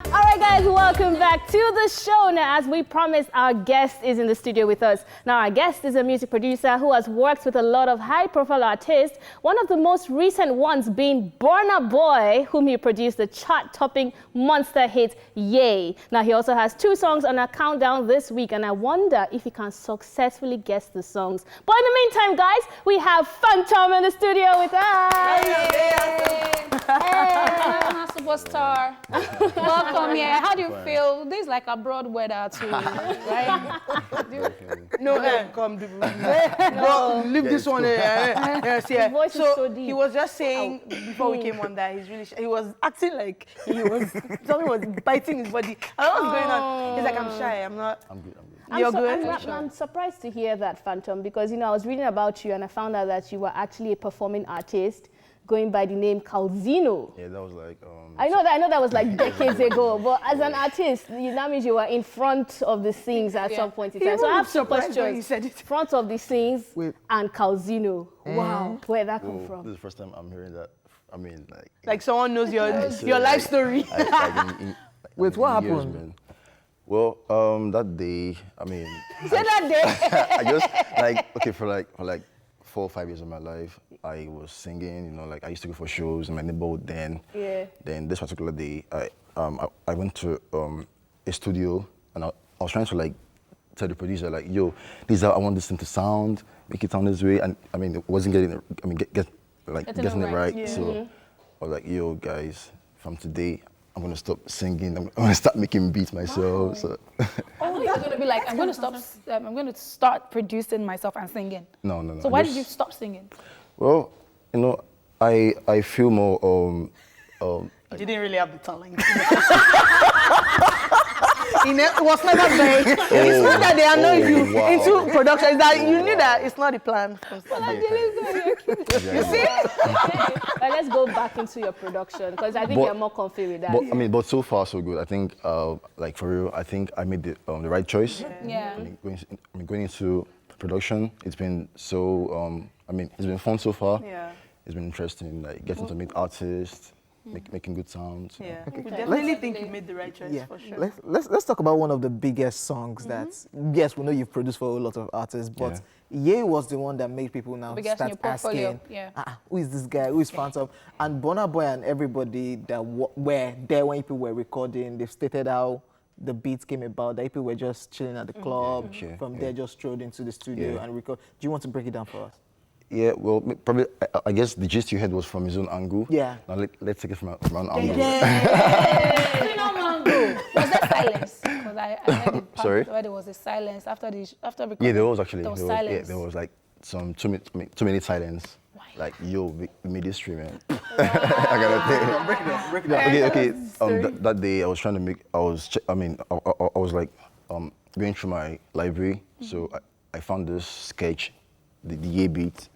All right, guys, welcome back to the show. Now, as we promised, our guest is in the studio with us. Now, our guest is a music producer who has worked with a lot of high-profile artists, one of the most recent ones being Burnaboy, whom he produced the chart-topping monster hit, Yay. Now, he also has 2 songs on a countdown this week, and I wonder if he can successfully guess the songs. But in the meantime, guys, we have Phantom in the studio with us. Hey, superstar. Welcome here. How do you feel? This is like abroad weather too, right? Come, no, leave this one. Yes, yeah. His voice is so deep. He was just saying before we came on that he was acting like something was biting his body. I don't know what's going on. He's like, I'm shy. I'm not. I'm good. You're good. I'm surprised to hear that, Phantom, because I was reading about you and I found out that you were actually a performing artist going by the name Calzino. Yeah, that was like. I know that was like decades ago, but as an artist, that means you were in front of the scenes at some point in time. So I have 2 questions. Front of the scenes and Calzino. Wow, where'd that come from? This is the first time I'm hearing that. I mean, like someone knows your life story. Wait, what happened? Well, that day, I mean. You said that day? I just for 4 or 5 years of my life, I was singing. I used to go for shows in my neighborhood then. Yeah. Then this particular day, I went to a studio and I was trying to tell the producer yo, this is how I want this thing to sound, make it sound this way, and I mean it wasn't getting getting it right. Yeah. So I was like, yo guys, from today I'm gonna stop singing. I'm gonna start making beats myself. Wow. So. Oh, you're gonna be like, I'm gonna start producing myself and singing. No. So why did you stop singing? Well, I feel more. You didn't really have the talent. It was never there. It's not that they annoy you into production. It's that you knew that it's not the plan. You see? But let's go back into your production because I think you're more comfy with that. But so far so good. I think, for real, I think I made the right choice. Yeah. Going into production, it's been so. It's been fun so far. Yeah. It's been interesting, getting to meet artists. Making good sounds. Yeah, I definitely think you made the right choice for sure. Let's talk about one of the biggest songs that, yes, we know you've produced for a lot of artists, but Ye was the one that made people now start asking, who is this guy, who is Phantom? And Burnaboy and everybody that were there when people were recording, they've stated how the beats came about, that people were just chilling at the club, from there just strolled into the studio and record. Do you want to break it down for us? Yeah, well, probably, I guess the gist you had was from his own angle. Yeah. Now let's take it from an angle. Was there silence? Because I heard it part Sorry? where there was a silence after recording. Yeah, there was actually. There was silence. Yeah, there was some 2 minutes silence. Why? Yo, we made this stream, man. I gotta Break it down. Okay. That day I was trying to make. I was going through my library, so I found this sketch, the Ye beat.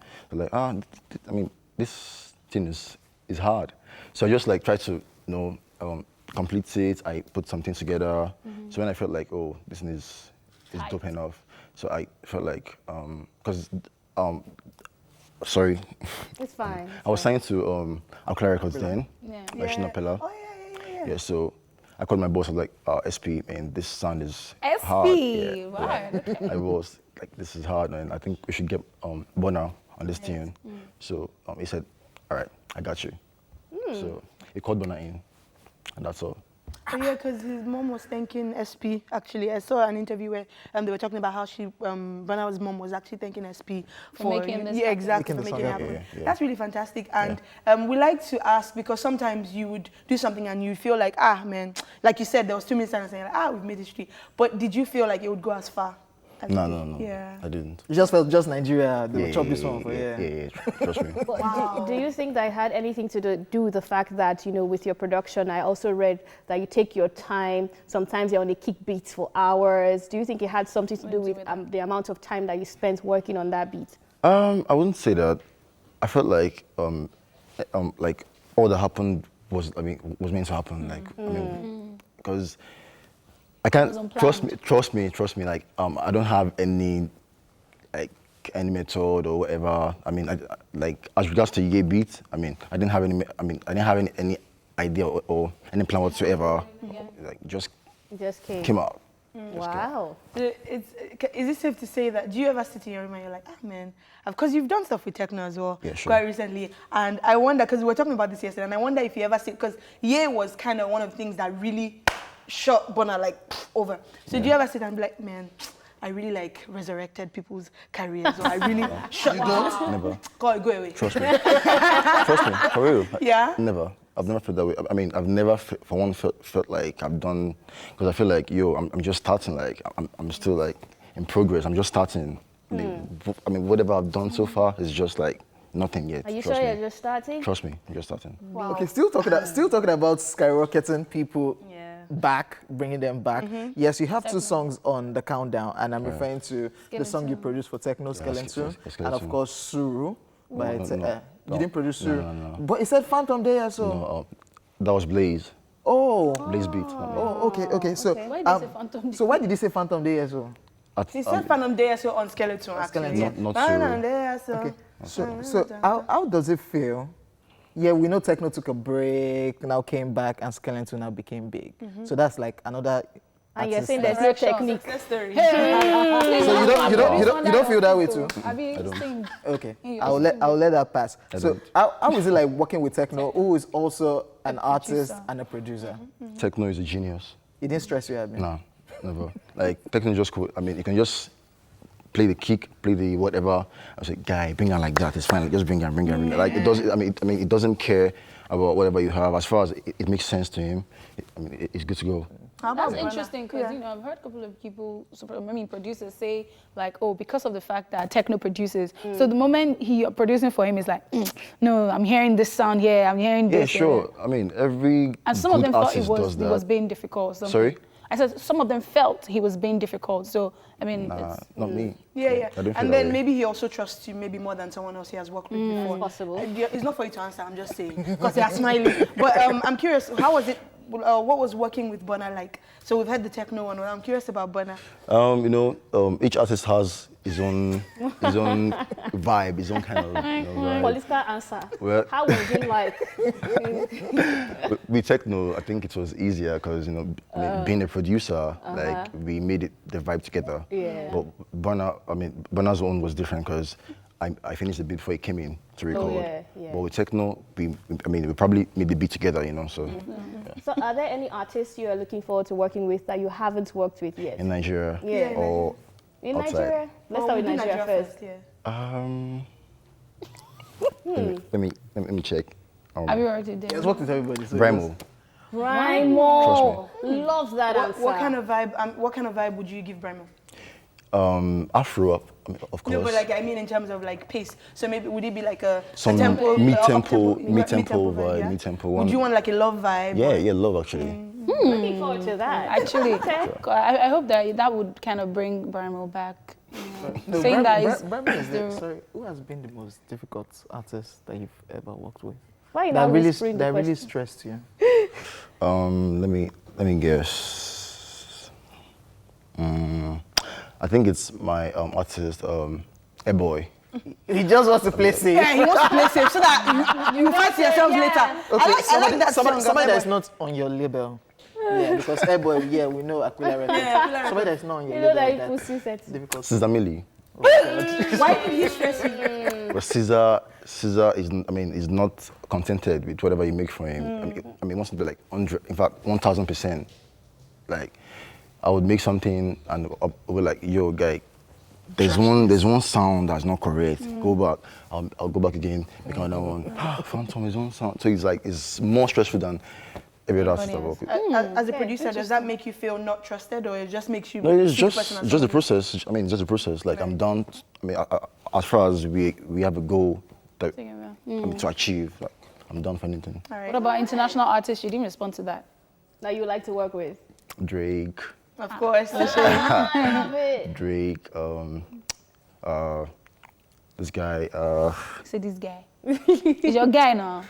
This thing is hard. So I just tried to complete it. I put something together. So when I felt oh, this thing is dope enough. So I felt sorry. It's fine. I was signed to Ankara Records then, by Shina Pella. Oh yeah. So I called my boss. I was like, SP, and this sound is SP, hard. Yeah, right. I was like, this is hard, and I think we should get Burna on this tune. So he said, all right, I got you. So he called Burna in, and that's all. Yeah, because his mom was thanking SP. Actually, I saw an interview where they were talking about how Burna's mom was actually thanking SP for making this exactly, for making it happen. That's really fantastic. And we like to ask, because sometimes you would do something and you feel like, man, like you said, there was 2 minutes and saying we've made history. But did you feel like it would go as far? No. Yeah. I didn't. You just felt Nigeria, they would chop this one for Yeah, trust me. But do you think that it had anything to do with the fact that, with your production, I also read that you take your time, sometimes you only kick beats for hours. Do you think it had something to do with the amount of time that you spent working on that beat? I wouldn't say that. I felt like all that happened was meant to happen. Because I can't trust me. I don't have any method or whatever. As regards to Ye beat, I didn't have any idea or any plan whatsoever. Like just came out. Wow. Is it safe to say that, do you ever sit in your room and you're like, ah man, because you've done stuff with Tekno as well quite recently, and I wonder, because we were talking about this yesterday, and I wonder if you ever sit, because Ye was kind of one of the things that really shot Burna like over. So do you ever sit and be like, man, I really like resurrected people's careers, or I really shut down? Never. Go away. Trust me. Trust me, for real. Yeah? Never. I've never felt that way. I mean, I've never, for one, felt like I've done, because I feel like, I'm just starting, like, I'm still, like, in progress. I'm just starting. I mean, whatever I've done so far is just, like, nothing yet. Are you sure you're just starting? Trust me, I'm just starting. Wow. Okay, still talking about skyrocketing people back, bringing them back. Yes, you have 2 songs on the countdown, and I'm referring to the song you produced for Tekno, Skeletun, and of course, Suru. But you didn't produce Suru. No. But it said Phantom there, so. No, that was Blaze. Oh. Blaze beat. Oh, okay. So, why did you say Phantom Day? So why did you say Phantom Day, so? He said Phantom Day so on Skeletun, actually. Not Suru. Okay. So how does it feel? Yeah, we know Tekno took a break, now came back, and Skeletun now became big. So that's like another. And you're saying there's no technique. Story. So you don't feel that way too? I don't. Okay, I'll let that pass. So how is it like working with Tekno, who is also an artist and a producer? Tekno is a genius. It didn't stress you, Abby? No, never. Like, Tekno is just cool. I mean, you can just play the kick, play the whatever. I say, guy, bring her like that. It's fine. Like, just bring her. Like, it does. I mean, it doesn't care about whatever you have. As far as it makes sense to him, it's good to go. That's interesting, because I've heard a couple of people, producers say like, oh, because of the fact that Tekno produces, so the moment you're producing for him is like, no, I'm hearing this sound here, I'm hearing this. Yeah, sure. I mean, every and some of them thought it was being difficult. So Sorry? I said some of them felt he was being difficult. So I mean, it's not me. Yeah. And then way. maybe he also trusts you maybe more than someone else he has worked with before. Possible. It's not for you to answer, I'm just saying, because they are smiling. But I'm curious, how was it? What was working with Burna like? So we've had the Tekno one. I'm curious about Burna. Each artist has his own vibe, his own kind of vibe. Political answer. Well, how was it like? With Tekno, I think it was easier because being a producer, like we made the vibe together. Yeah. But Burna's own was different because I finished the beat before he came in to record. But with Tekno, we probably made the beat together, So. So are there any artists you are looking forward to working with that you haven't worked with yet? In Nigeria? Yeah. Or in outside? Nigeria? Let's start with Nigeria first. Let me check. Have you already did? Let's work with everybody. So Brimo. Brimo. Love that answer. What kind of vibe would you give Brimo? Afro, of course. No, but I mean in terms of like pace. So maybe would it be like a tempo, mid-tempo mid-tempo one. Would you want like a love vibe? Yeah, love actually. Looking forward to that. Actually, I hope that would kind of bring Burnaboy back. No, saying that sorry, who has been the most difficult artist that you've ever worked with? Why that really stressed you? Let me guess. I think it's my artist, Burnaboy. He just wants to play safe. Yeah, he wants to play safe so that you fight yourselves later. Okay, I like that song. Somebody that's not on your label. Yeah, because Burnaboy, we know Aquila Records. Somebody that's not on your label. You know that that's difficult. Caesar Millie. Why did he stress you? But Caesar is not contented with whatever you make for him. He wants to be like 100, in fact 1,000%. Like, I would make something and I'll be like, yo, guy, there's one sound that's not correct. Go back. I'll go back again, make another one. Phantom is one sound. So it's more stressful than every other artist I work with. As a producer, does that make you feel not trusted, or it just makes you? No, it's just the process. It's just the process. Like, I'm done. As far as we have a goal that to achieve, like, I'm done for anything. Right. What about international artists? You didn't respond to that. That you like to work with? Drake. Of course. Drake. This guy. Say this guy. Is your guy now?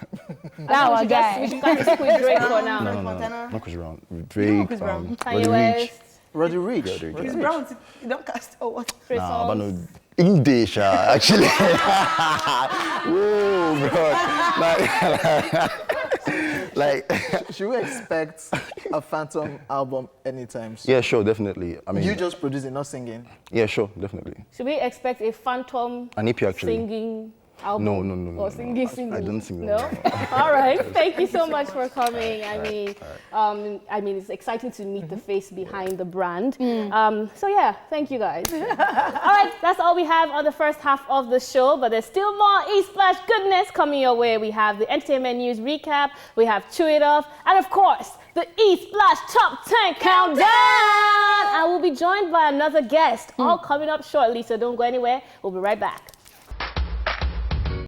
That our guy. We should just quit Drake for now. No. Not Chris Brown. Drake. Kanye West. Roddy Ricch. Yeah, Drake. Chris Brown, you don't cast or what? Nah, but no. English, actually. Whoa, bro. Like, should we expect a Phantom album anytime soon? Yeah, sure, definitely. I mean, you just producing, not singing. Yeah, sure, definitely. Should we expect a Phantom an EP actually singing album? No. Or singing. I don't sing. No. All right. Thank you so much for coming. I mean, it's exciting to meet the face behind the brand. So yeah, thank you guys. All right, that's all we have on the first half of the show, but there's still more E-Splash goodness coming your way. We have the entertainment news recap, we have Chew It Off, and of course, the E-Splash Top 10 Countdown! I will be joined by another guest, all coming up shortly, so don't go anywhere. We'll be right back.